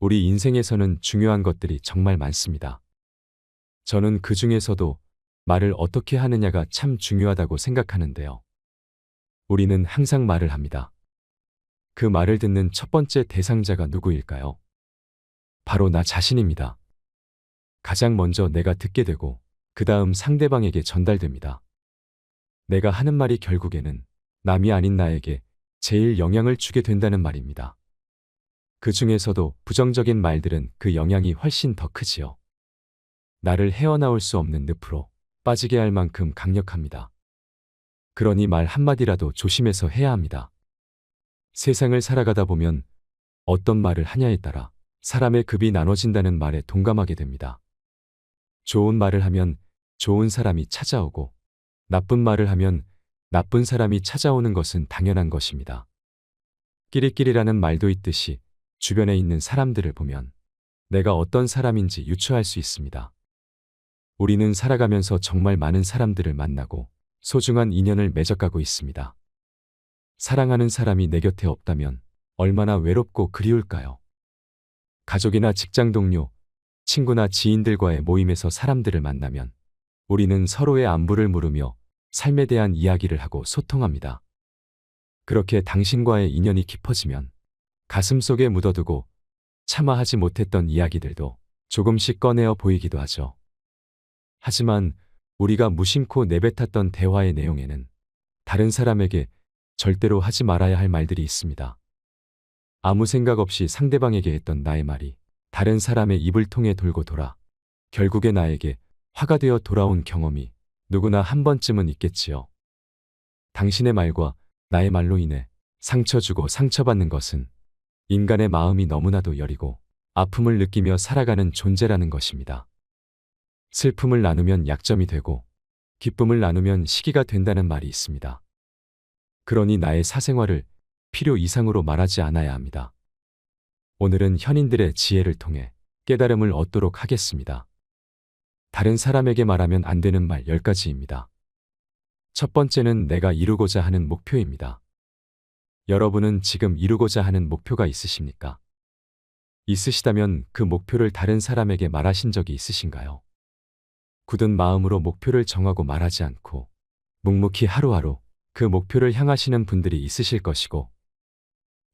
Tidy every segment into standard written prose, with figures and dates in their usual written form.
우리 인생에서는 중요한 것들이 정말 많습니다. 저는 그 중에서도 말을 어떻게 하느냐가 참 중요하다고 생각하는데요. 우리는 항상 말을 합니다. 그 말을 듣는 첫 번째 대상자가 누구일까요? 바로 나 자신입니다. 가장 먼저 내가 듣게 되고 그 다음 상대방에게 전달됩니다. 내가 하는 말이 결국에는 남이 아닌 나에게 제일 영향을 주게 된다는 말입니다. 그 중에서도 부정적인 말들은 그 영향이 훨씬 더 크지요. 나를 헤어나올 수 없는 늪으로 빠지게 할 만큼 강력합니다. 그러니 말 한마디라도 조심해서 해야 합니다. 세상을 살아가다 보면 어떤 말을 하냐에 따라 사람의 급이 나눠진다는 말에 동감하게 됩니다. 좋은 말을 하면 좋은 사람이 찾아오고 나쁜 말을 하면 나쁜 사람이 찾아오는 것은 당연한 것입니다. 끼리끼리라는 말도 있듯이 주변에 있는 사람들을 보면 내가 어떤 사람인지 유추할 수 있습니다. 우리는 살아가면서 정말 많은 사람들을 만나고 소중한 인연을 맺어가고 있습니다. 사랑하는 사람이 내 곁에 없다면 얼마나 외롭고 그리울까요? 가족이나 직장 동료, 친구나 지인들과의 모임에서 사람들을 만나면 우리는 서로의 안부를 물으며 삶에 대한 이야기를 하고 소통합니다. 그렇게 당신과의 인연이 깊어지면 가슴속에 묻어두고 차마 하지 못했던 이야기들도 조금씩 꺼내어 보이기도 하죠. 하지만 우리가 무심코 내뱉었던 대화의 내용에는 다른 사람에게 절대로 하지 말아야 할 말들이 있습니다. 아무 생각 없이 상대방에게 했던 나의 말이 다른 사람의 입을 통해 돌고 돌아 결국에 나에게 화가 되어 돌아온 경험이 누구나 한 번쯤은 있겠지요. 당신의 말과 나의 말로 인해 상처 주고 상처받는 것은 인간의 마음이 너무나도 여리고 아픔을 느끼며 살아가는 존재라는 것입니다. 슬픔을 나누면 약점이 되고 기쁨을 나누면 시기가 된다는 말이 있습니다. 그러니 나의 사생활을 필요 이상으로 말하지 않아야 합니다. 오늘은 현인들의 지혜를 통해 깨달음을 얻도록 하겠습니다. 다른 사람에게 말하면 안 되는 말 10가지입니다. 첫 번째는 내가 이루고자 하는 목표입니다. 여러분은 지금 이루고자 하는 목표가 있으십니까? 있으시다면 그 목표를 다른 사람에게 말하신 적이 있으신가요? 굳은 마음으로 목표를 정하고 말하지 않고 묵묵히 하루하루 그 목표를 향하시는 분들이 있으실 것이고,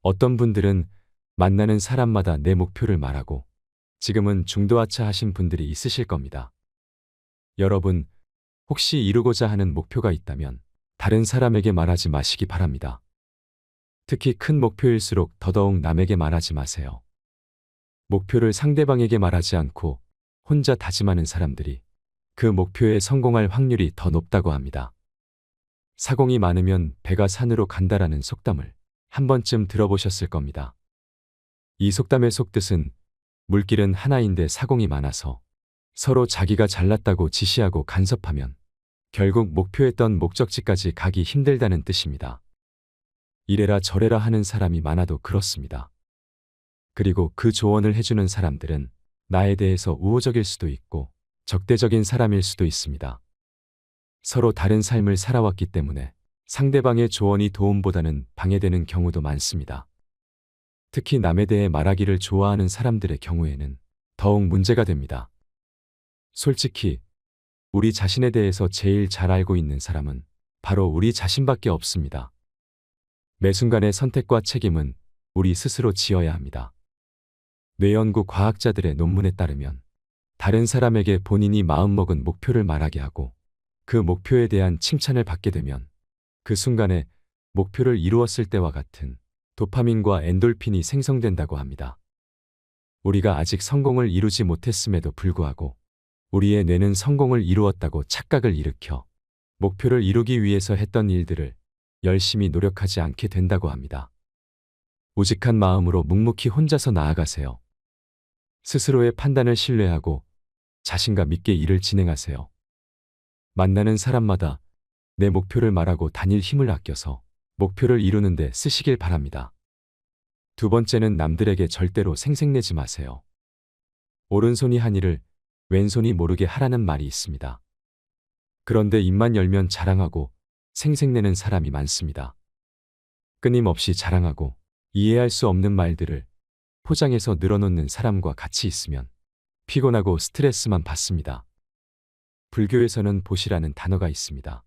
어떤 분들은 만나는 사람마다 내 목표를 말하고 지금은 중도하차하신 분들이 있으실 겁니다. 여러분, 혹시 이루고자 하는 목표가 있다면 다른 사람에게 말하지 마시기 바랍니다. 특히 큰 목표일수록 더더욱 남에게 말하지 마세요. 목표를 상대방에게 말하지 않고 혼자 다짐하는 사람들이 그 목표에 성공할 확률이 더 높다고 합니다. 사공이 많으면 배가 산으로 간다라는 속담을 한 번쯤 들어보셨을 겁니다. 이 속담의 속뜻은 물길은 하나인데 사공이 많아서 서로 자기가 잘났다고 지시하고 간섭하면 결국 목표했던 목적지까지 가기 힘들다는 뜻입니다. 이래라 저래라 하는 사람이 많아도 그렇습니다. 그리고 그 조언을 해주는 사람들은 나에 대해서 우호적일 수도 있고 적대적인 사람일 수도 있습니다. 서로 다른 삶을 살아왔기 때문에 상대방의 조언이 도움보다는 방해되는 경우도 많습니다. 특히 남에 대해 말하기를 좋아하는 사람들의 경우에는 더욱 문제가 됩니다. 솔직히 우리 자신에 대해서 제일 잘 알고 있는 사람은 바로 우리 자신밖에 없습니다. 매 순간의 선택과 책임은 우리 스스로 지어야 합니다. 뇌연구 과학자들의 논문에 따르면 다른 사람에게 본인이 마음먹은 목표를 말하게 하고 그 목표에 대한 칭찬을 받게 되면 그 순간에 목표를 이루었을 때와 같은 도파민과 엔돌핀이 생성된다고 합니다. 우리가 아직 성공을 이루지 못했음에도 불구하고 우리의 뇌는 성공을 이루었다고 착각을 일으켜 목표를 이루기 위해서 했던 일들을 열심히 노력하지 않게 된다고 합니다. 우직한 마음으로 묵묵히 혼자서 나아가세요. 스스로의 판단을 신뢰하고 자신감 있게 일을 진행하세요. 만나는 사람마다 내 목표를 말하고 다닐 힘을 아껴서 목표를 이루는 데 쓰시길 바랍니다. 두 번째는 남들에게 절대로 생색내지 마세요. 오른손이 한 일을 왼손이 모르게 하라는 말이 있습니다. 그런데 입만 열면 자랑하고 생색내는 사람이 많습니다. 끊임없이 자랑하고 이해할 수 없는 말들을 포장해서 늘어놓는 사람과 같이 있으면 피곤하고 스트레스만 받습니다. 불교에서는 보시라는 단어가 있습니다.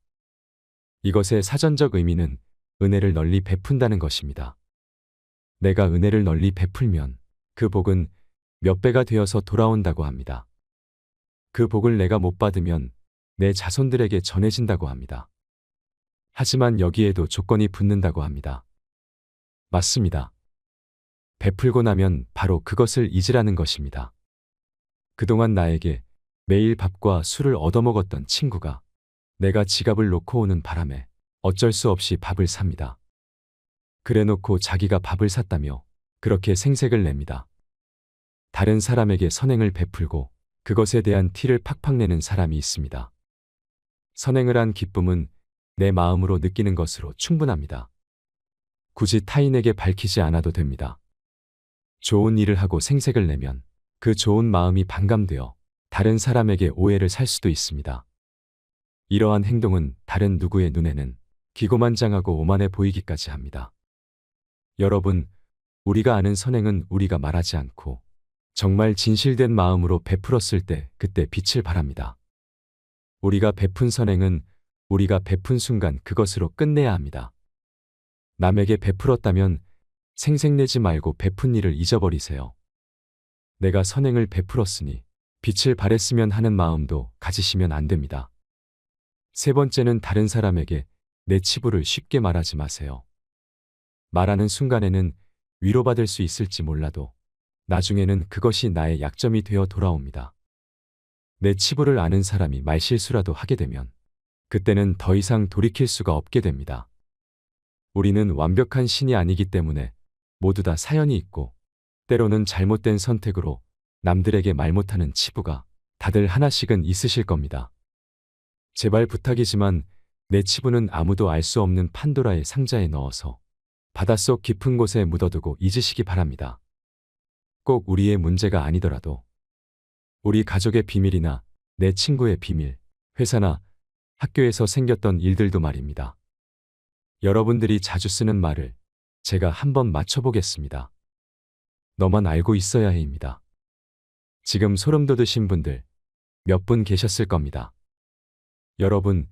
이것의 사전적 의미는 은혜를 널리 베푼다는 것입니다. 내가 은혜를 널리 베풀면 그 복은 몇 배가 되어서 돌아온다고 합니다. 그 복을 내가 못 받으면 내 자손들에게 전해진다고 합니다. 하지만 여기에도 조건이 붙는다고 합니다. 맞습니다. 베풀고 나면 바로 그것을 잊으라는 것입니다. 그동안 나에게 매일 밥과 술을 얻어먹었던 친구가 내가 지갑을 놓고 오는 바람에 어쩔 수 없이 밥을 삽니다. 그래 놓고 자기가 밥을 샀다며 그렇게 생색을 냅니다. 다른 사람에게 선행을 베풀고 그것에 대한 티를 팍팍 내는 사람이 있습니다. 선행을 한 기쁨은 내 마음으로 느끼는 것으로 충분합니다. 굳이 타인에게 밝히지 않아도 됩니다. 좋은 일을 하고 생색을 내면 그 좋은 마음이 반감되어 다른 사람에게 오해를 살 수도 있습니다. 이러한 행동은 다른 누구의 눈에는 기고만장하고 오만해 보이기까지 합니다. 여러분, 우리가 아는 선행은 우리가 말하지 않고 정말 진실된 마음으로 베풀었을 때 그때 빛을 발합니다. 우리가 베푼 선행은 우리가 베푼 순간 그것으로 끝내야 합니다. 남에게 베풀었다면 생색내지 말고 베푼 일을 잊어버리세요. 내가 선행을 베풀었으니 빛을 발했으면 하는 마음도 가지시면 안 됩니다. 세 번째는 다른 사람에게 내 치부를 쉽게 말하지 마세요. 말하는 순간에는 위로받을 수 있을지 몰라도 나중에는 그것이 나의 약점이 되어 돌아옵니다. 내 치부를 아는 사람이 말실수라도 하게 되면 그때는 더 이상 돌이킬 수가 없게 됩니다. 우리는 완벽한 신이 아니기 때문에 모두 다 사연이 있고 때로는 잘못된 선택으로 남들에게 말 못하는 치부가 다들 하나씩은 있으실 겁니다. 제발 부탁이지만 내 치부는 아무도 알 수 없는 판도라의 상자에 넣어서 바닷속 깊은 곳에 묻어두고 잊으시기 바랍니다. 꼭 우리의 문제가 아니더라도 우리 가족의 비밀이나 내 친구의 비밀, 회사나 학교에서 생겼던 일들도 말입니다. 여러분들이 자주 쓰는 말을 제가 한번 맞춰보겠습니다. 너만 알고 있어야 해입니다. 지금 소름 돋으신 분들 몇 분 계셨을 겁니다. 여러분,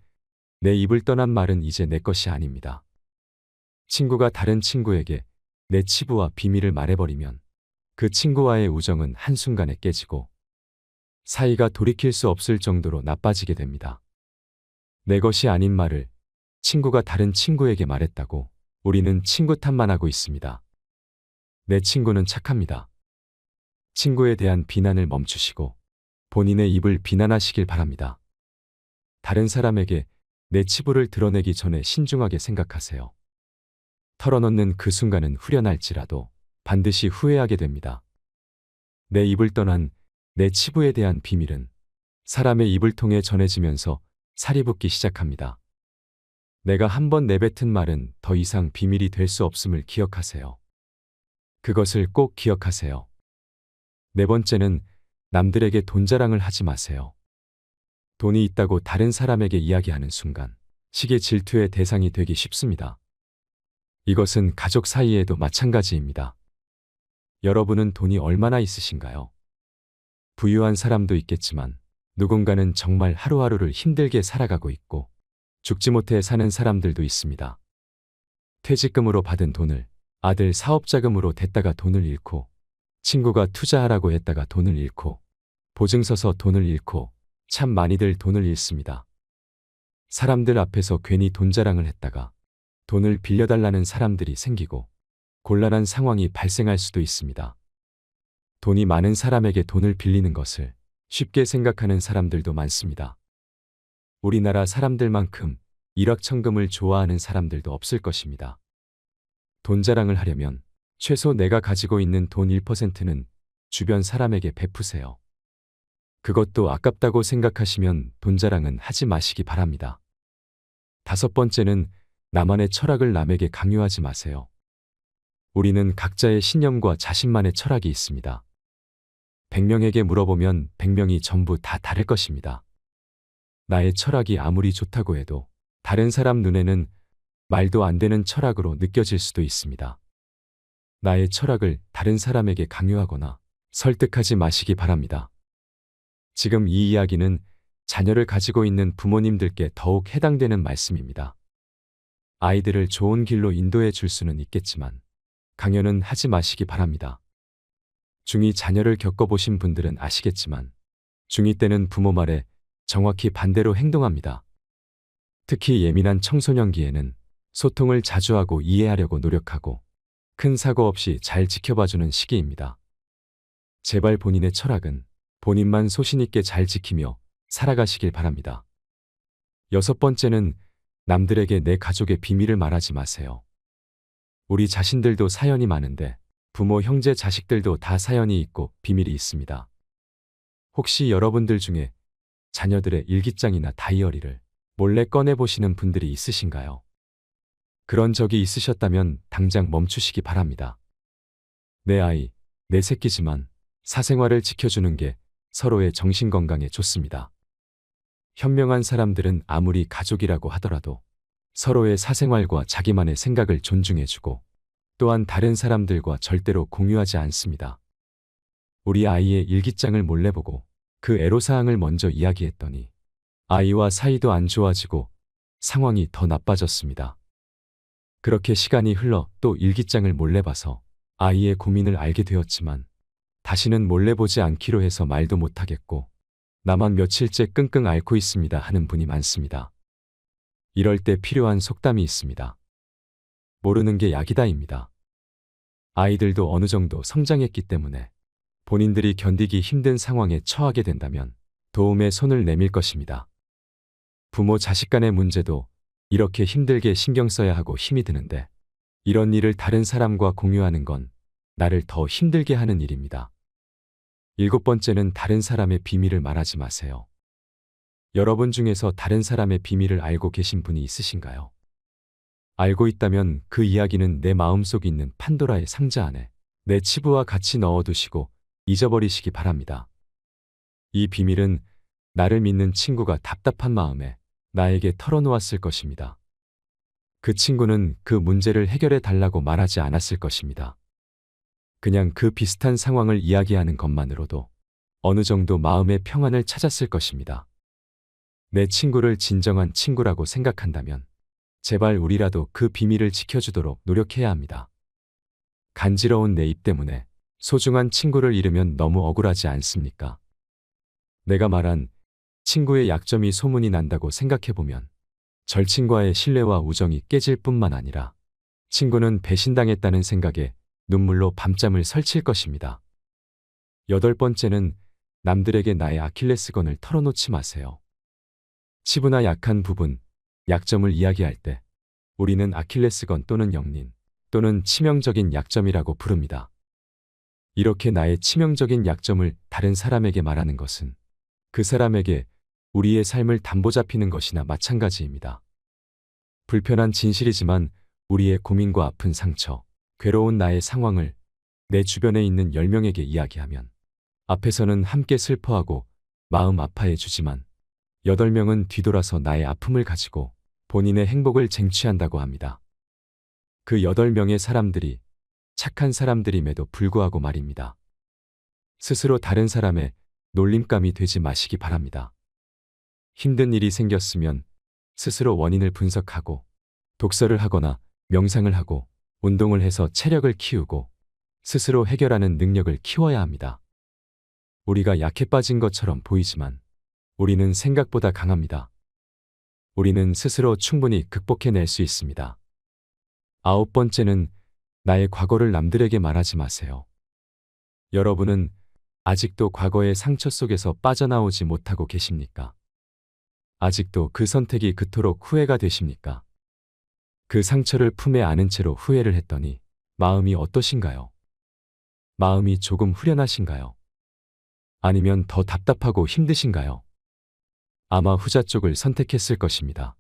내 입을 떠난 말은 이제 내 것이 아닙니다. 친구가 다른 친구에게 내 치부와 비밀을 말해버리면 그 친구와의 우정은 한순간에 깨지고 사이가 돌이킬 수 없을 정도로 나빠지게 됩니다. 내 것이 아닌 말을 친구가 다른 친구에게 말했다고 우리는 친구 탓만 하고 있습니다. 내 친구는 착합니다. 친구에 대한 비난을 멈추시고 본인의 입을 비난하시길 바랍니다. 다른 사람에게 내 치부를 드러내기 전에 신중하게 생각하세요. 털어놓는 그 순간은 후련할지라도 반드시 후회하게 됩니다. 내 입을 떠난 내 치부에 대한 비밀은 사람의 입을 통해 전해지면서 살이 붙기 시작합니다. 내가 한번 내뱉은 말은 더 이상 비밀이 될 수 없음을 기억하세요. 그것을 꼭 기억하세요. 네 번째는 남들에게 돈 자랑을 하지 마세요. 돈이 있다고 다른 사람에게 이야기하는 순간 시기 질투의 대상이 되기 쉽습니다. 이것은 가족 사이에도 마찬가지입니다. 여러분은 돈이 얼마나 있으신가요? 부유한 사람도 있겠지만 누군가는 정말 하루하루를 힘들게 살아가고 있고 죽지 못해 사는 사람들도 있습니다. 퇴직금으로 받은 돈을 아들 사업자금으로 댔다가 돈을 잃고 친구가 투자하라고 했다가 돈을 잃고 보증 서서 돈을 잃고 참 많이들 돈을 잃습니다. 사람들 앞에서 괜히 돈 자랑을 했다가 돈을 빌려달라는 사람들이 생기고 곤란한 상황이 발생할 수도 있습니다. 돈이 많은 사람에게 돈을 빌리는 것을 쉽게 생각하는 사람들도 많습니다. 우리나라 사람들만큼 일확천금을 좋아하는 사람들도 없을 것입니다. 돈 자랑을 하려면 최소 내가 가지고 있는 돈 1%는 주변 사람에게 베푸세요. 그것도 아깝다고 생각하시면 돈 자랑은 하지 마시기 바랍니다. 다섯 번째는 나만의 철학을 남에게 강요하지 마세요. 우리는 각자의 신념과 자신만의 철학이 있습니다. 100명에게 물어보면 100명이 전부 다 다를 것입니다. 나의 철학이 아무리 좋다고 해도 다른 사람 눈에는 말도 안 되는 철학으로 느껴질 수도 있습니다. 나의 철학을 다른 사람에게 강요하거나 설득하지 마시기 바랍니다. 지금 이 이야기는 자녀를 가지고 있는 부모님들께 더욱 해당되는 말씀입니다. 아이들을 좋은 길로 인도해 줄 수는 있겠지만 강요는 하지 마시기 바랍니다. 중2 자녀를 겪어보신 분들은 아시겠지만 중2 때는 부모 말에 정확히 반대로 행동합니다. 특히 예민한 청소년기에는 소통을 자주 하고 이해하려고 노력하고 큰 사고 없이 잘 지켜봐주는 시기입니다. 제발 본인의 철학은 본인만 소신 있게 잘 지키며 살아가시길 바랍니다. 6번째는 남들에게 내 가족의 비밀을 말하지 마세요. 우리 자신들도 사연이 많은데 부모, 형제, 자식들도 다 사연이 있고 비밀이 있습니다. 혹시 여러분들 중에 자녀들의 일기장이나 다이어리를 몰래 꺼내보시는 분들이 있으신가요? 그런 적이 있으셨다면 당장 멈추시기 바랍니다. 내 아이, 내 새끼지만 사생활을 지켜주는 게 서로의 정신건강에 좋습니다. 현명한 사람들은 아무리 가족이라고 하더라도 서로의 사생활과 자기만의 생각을 존중해주고 또한 다른 사람들과 절대로 공유하지 않습니다. 우리 아이의 일기장을 몰래 보고 그 애로사항을 먼저 이야기했더니 아이와 사이도 안 좋아지고 상황이 더 나빠졌습니다. 그렇게 시간이 흘러 또 일기장을 몰래 봐서 아이의 고민을 알게 되었지만 다시는 몰래 보지 않기로 해서 말도 못하겠고 나만 며칠째 끙끙 앓고 있습니다 하는 분이 많습니다. 이럴 때 필요한 속담이 있습니다. 모르는 게 약이다입니다. 아이들도 어느 정도 성장했기 때문에 본인들이 견디기 힘든 상황에 처하게 된다면 도움의 손을 내밀 것입니다. 부모 자식 간의 문제도 이렇게 힘들게 신경 써야 하고 힘이 드는데 이런 일을 다른 사람과 공유하는 건 나를 더 힘들게 하는 일입니다. 7번째는 다른 사람의 비밀을 말하지 마세요. 여러분 중에서 다른 사람의 비밀을 알고 계신 분이 있으신가요? 알고 있다면 그 이야기는 내 마음속에 있는 판도라의 상자 안에 내 치부와 같이 넣어두시고 잊어버리시기 바랍니다. 이 비밀은 나를 믿는 친구가 답답한 마음에 나에게 털어놓았을 것입니다. 그 친구는 그 문제를 해결해 달라고 말하지 않았을 것입니다. 그냥 그 비슷한 상황을 이야기하는 것만으로도 어느 정도 마음의 평안을 찾았을 것입니다. 내 친구를 진정한 친구라고 생각한다면 제발 우리라도 그 비밀을 지켜주도록 노력해야 합니다. 간지러운 내 입 때문에 소중한 친구를 잃으면 너무 억울하지 않습니까? 내가 말한 친구의 약점이 소문이 난다고 생각해보면 절친과의 신뢰와 우정이 깨질 뿐만 아니라 친구는 배신당했다는 생각에 눈물로 밤잠을 설칠 것입니다. 8번째는 남들에게 나의 아킬레스건을 털어놓지 마세요. 치부나 약한 부분, 약점을 이야기할 때 우리는 아킬레스건 또는 역린 또는 치명적인 약점이라고 부릅니다. 이렇게 나의 치명적인 약점을 다른 사람에게 말하는 것은 그 사람에게 우리의 삶을 담보잡히는 것이나 마찬가지입니다. 불편한 진실이지만 우리의 고민과 아픈 상처, 괴로운 나의 상황을 내 주변에 있는 10명에게 이야기하면 앞에서는 함께 슬퍼하고 마음 아파해 주지만 8명은 뒤돌아서 나의 아픔을 가지고 본인의 행복을 쟁취한다고 합니다. 그 8명의 사람들이 착한 사람들임에도 불구하고 말입니다. 스스로 다른 사람의 놀림감이 되지 마시기 바랍니다. 힘든 일이 생겼으면 스스로 원인을 분석하고 독서를 하거나 명상을 하고 운동을 해서 체력을 키우고 스스로 해결하는 능력을 키워야 합니다. 우리가 약해 빠진 것처럼 보이지만 우리는 생각보다 강합니다. 우리는 스스로 충분히 극복해낼 수 있습니다. 9번째는 나의 과거를 남들에게 말하지 마세요. 여러분은 아직도 과거의 상처 속에서 빠져나오지 못하고 계십니까? 아직도 그 선택이 그토록 후회가 되십니까? 그 상처를 품에 안은 채로 후회를 했더니 마음이 어떠신가요? 마음이 조금 후련하신가요? 아니면 더 답답하고 힘드신가요? 아마 후자 쪽을 선택했을 것입니다.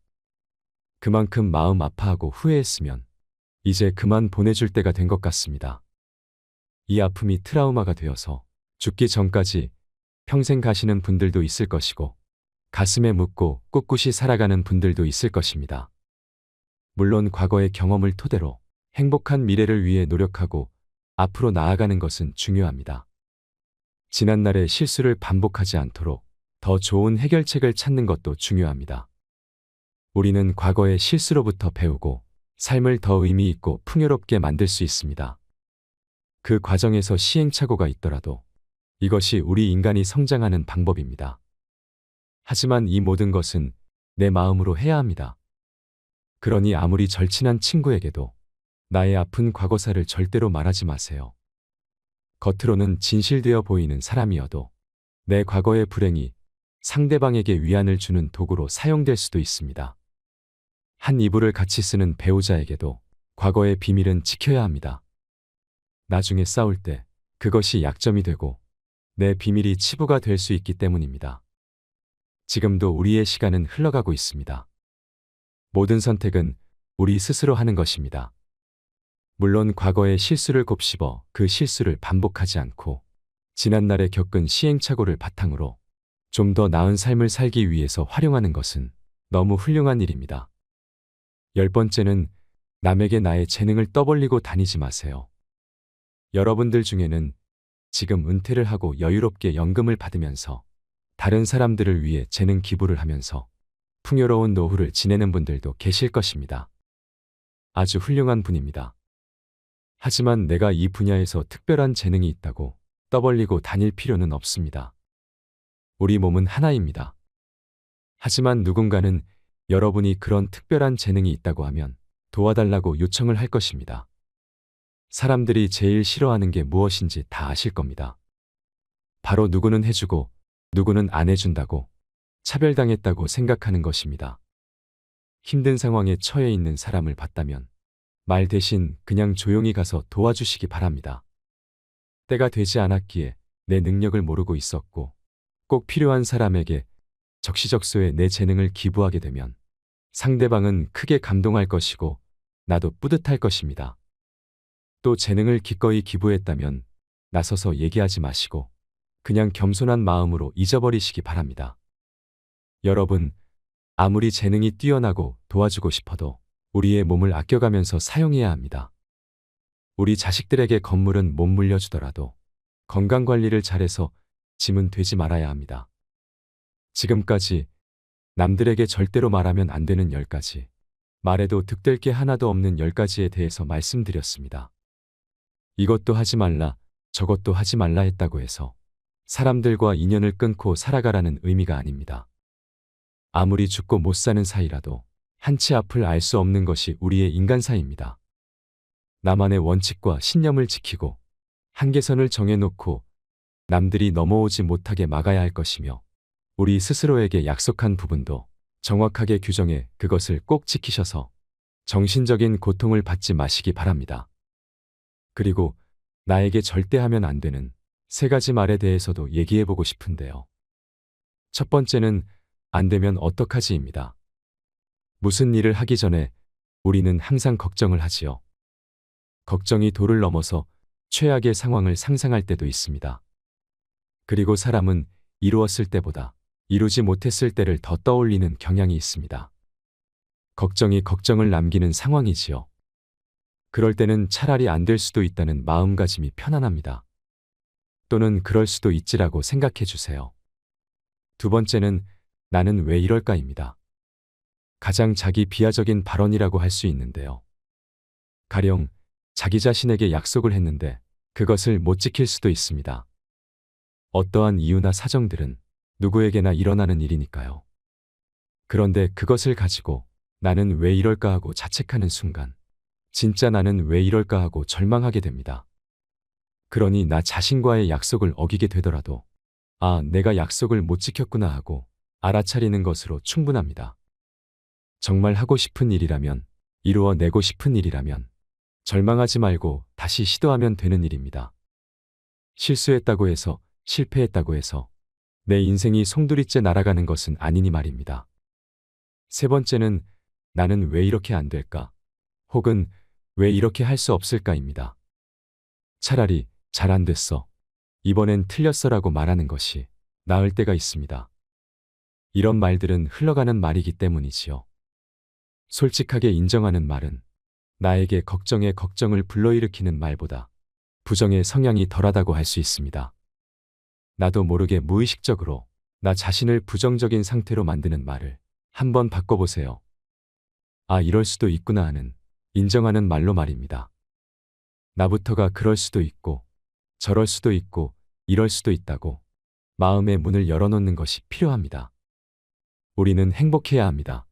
그만큼 마음 아파하고 후회했으면 이제 그만 보내줄 때가 된 것 같습니다. 이 아픔이 트라우마가 되어서 죽기 전까지 평생 가시는 분들도 있을 것이고 가슴에 묻고 꿋꿋이 살아가는 분들도 있을 것입니다. 물론 과거의 경험을 토대로 행복한 미래를 위해 노력하고 앞으로 나아가는 것은 중요합니다. 지난날의 실수를 반복하지 않도록 더 좋은 해결책을 찾는 것도 중요합니다. 우리는 과거의 실수로부터 배우고 삶을 더 의미 있고 풍요롭게 만들 수 있습니다. 그 과정에서 시행착오가 있더라도 이것이 우리 인간이 성장하는 방법입니다. 하지만 이 모든 것은 내 마음으로 해야 합니다. 그러니 아무리 절친한 친구에게도 나의 아픈 과거사를 절대로 말하지 마세요. 겉으로는 진실되어 보이는 사람이어도 내 과거의 불행이 상대방에게 위안을 주는 도구로 사용될 수도 있습니다. 한 이불을 같이 쓰는 배우자에게도 과거의 비밀은 지켜야 합니다. 나중에 싸울 때 그것이 약점이 되고 내 비밀이 치부가 될 수 있기 때문입니다. 지금도 우리의 시간은 흘러가고 있습니다. 모든 선택은 우리 스스로 하는 것입니다. 물론 과거의 실수를 곱씹어 그 실수를 반복하지 않고 지난날에 겪은 시행착오를 바탕으로 좀 더 나은 삶을 살기 위해서 활용하는 것은 너무 훌륭한 일입니다. 10번째는 남에게 나의 재능을 떠벌리고 다니지 마세요. 여러분들 중에는 지금 은퇴를 하고 여유롭게 연금을 받으면서 다른 사람들을 위해 재능 기부를 하면서 풍요로운 노후를 지내는 분들도 계실 것입니다. 아주 훌륭한 분입니다. 하지만 내가 이 분야에서 특별한 재능이 있다고 떠벌리고 다닐 필요는 없습니다. 우리 몸은 하나입니다. 하지만 누군가는 여러분이 그런 특별한 재능이 있다고 하면 도와달라고 요청을 할 것입니다. 사람들이 제일 싫어하는 게 무엇인지 다 아실 겁니다. 바로 누구는 해주고 누구는 안 해준다고 차별당했다고 생각하는 것입니다. 힘든 상황에 처해 있는 사람을 봤다면 말 대신 그냥 조용히 가서 도와주시기 바랍니다. 때가 되지 않았기에 내 능력을 모르고 있었고 꼭 필요한 사람에게 적시적소에 내 재능을 기부하게 되면 상대방은 크게 감동할 것이고 나도 뿌듯할 것입니다. 또 재능을 기꺼이 기부했다면 나서서 얘기하지 마시고 그냥 겸손한 마음으로 잊어버리시기 바랍니다. 여러분, 아무리 재능이 뛰어나고 도와주고 싶어도 우리의 몸을 아껴가면서 사용해야 합니다. 우리 자식들에게 건물은 못 물려주더라도 건강관리를 잘해서 짐은 되지 말아야 합니다. 지금까지 남들에게 절대로 말하면 안 되는 10가지, 말해도 득될 게 하나도 없는 10가지에 대해서 말씀드렸습니다. 이것도 하지 말라, 저것도 하지 말라 했다고 해서 사람들과 인연을 끊고 살아가라는 의미가 아닙니다. 아무리 죽고 못 사는 사이라도 한치 앞을 알 수 없는 것이 우리의 인간사입니다. 나만의 원칙과 신념을 지키고 한계선을 정해놓고 남들이 넘어오지 못하게 막아야 할 것이며 우리 스스로에게 약속한 부분도 정확하게 규정해 그것을 꼭 지키셔서 정신적인 고통을 받지 마시기 바랍니다. 그리고 나에게 절대 하면 안 되는 3가지 말에 대해서도 얘기해보고 싶은데요. 첫 번째는 안 되면 어떡하지입니다. 무슨 일을 하기 전에 우리는 항상 걱정을 하지요. 걱정이 도를 넘어서 최악의 상황을 상상할 때도 있습니다. 그리고 사람은 이루었을 때보다 이루지 못했을 때를 더 떠올리는 경향이 있습니다. 걱정이 걱정을 남기는 상황이지요. 그럴 때는 차라리 안 될 수도 있다는 마음가짐이 편안합니다. 또는 그럴 수도 있지라고 생각해 주세요. 두 번째는 나는 왜 이럴까입니다. 가장 자기 비하적인 발언이라고 할 수 있는데요. 가령 자기 자신에게 약속을 했는데 그것을 못 지킬 수도 있습니다. 어떠한 이유나 사정들은 누구에게나 일어나는 일이니까요. 그런데 그것을 가지고 나는 왜 이럴까 하고 자책하는 순간 진짜 나는 왜 이럴까 하고 절망하게 됩니다. 그러니 나 자신과의 약속을 어기게 되더라도 아, 내가 약속을 못 지켰구나 하고 알아차리는 것으로 충분합니다. 정말 하고 싶은 일이라면, 이루어내고 싶은 일이라면 절망하지 말고 다시 시도하면 되는 일입니다. 실수했다고 해서, 실패했다고 해서 내 인생이 송두리째 날아가는 것은 아니니 말입니다. 세 번째는 나는 왜 이렇게 안 될까? 혹은 왜 이렇게 할 수 없을까입니다. 차라리 잘 안 됐어. 이번엔 틀렸어라고 말하는 것이 나을 때가 있습니다. 이런 말들은 흘러가는 말이기 때문이지요. 솔직하게 인정하는 말은 나에게 걱정에 걱정을 불러일으키는 말보다 부정의 성향이 덜하다고 할 수 있습니다. 나도 모르게 무의식적으로 나 자신을 부정적인 상태로 만드는 말을 한번 바꿔보세요. 아, 이럴 수도 있구나 하는 인정하는 말로 말입니다. 나부터가 그럴 수도 있고, 저럴 수도 있고, 이럴 수도 있다고 마음의 문을 열어놓는 것이 필요합니다. 우리는 행복해야 합니다.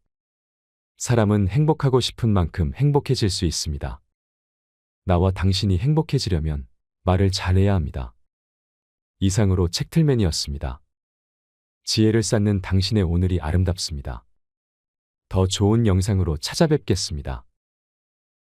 사람은 행복하고 싶은 만큼 행복해질 수 있습니다. 나와 당신이 행복해지려면 말을 잘해야 합니다. 이상으로 책틀맨이었습니다. 지혜를 쌓는 당신의 오늘이 아름답습니다. 더 좋은 영상으로 찾아뵙겠습니다.